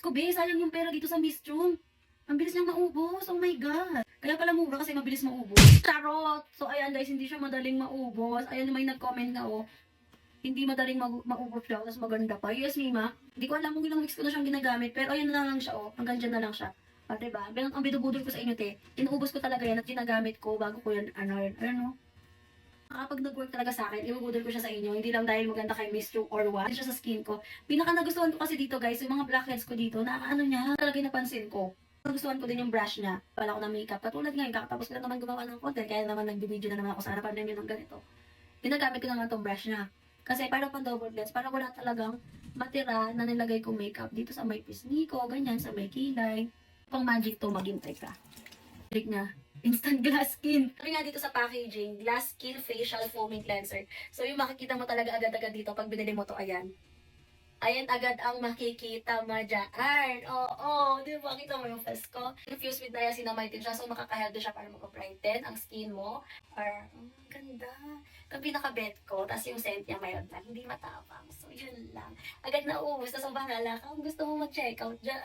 Diyos ko, be, sayang yung pera dito sa Miss Chung. Ang bilis niyang maubos. Oh my God. Kaya pala mura kasi mabilis maubos. Charot! So, ayan guys, hindi siya madaling maubos. Ayan, may nag-comment na, oh. Hindi madaling maubos siya, tapos maganda pa. Yes, Mima. Hindi ko alam kung ilang weeks ko na siyang ginagamit, pero ayan na lang siya, oh. Hanggang dyan na lang siya. Diba? Ang binubudol ko sa inyo, te. Inuubos ko talaga yan at ginagamit ko bago ko yan, ano. Kapag nag-work talaga sa akin, ibubudol ko siya sa inyo. Hindi lang dahil maganda kay Miss Chu or what. Hindi siya sa skin ko. Pinaka nagustuhan ko kasi dito guys, yung mga blackheads ko dito, ano niya, talaga napansin ko. Nagustuhan ko din yung brush niya. Wala ko ng makeup. Katulad ngayon, kakatapos ko lang naman gumawa ng content, kaya naman nag-video na naman ako sa harapan ninyo ng ganito. Ginagamit ko naman tong brush niya. Kasi para pang double lens, para wala talagang matira na nilagay ko makeup dito sa may pisngi ko, ganyan, sa may kilay. Pang magic to, maghintay ka. Trick niya. Instant glass skin. Sabi nga dito sa packaging, glass skin facial foaming cleanser. So yung makikita mo talaga agad-agad dito pag binili mo to, ayan. Ayan agad ang makikita mo dyan. Oo, di ba? Kita mo yung face ko. Infused with niacinamide din siya. So makaka-healthy siya para mag-brighten ang skin mo. Or, ganda. Ang pinaka-bet ko. Tapos yung scent niya mayroon lang. Hindi matapang. So yun lang. Agad na ubus. Tapos ang bahala ka. Kung gusto mo mag-check out dyan.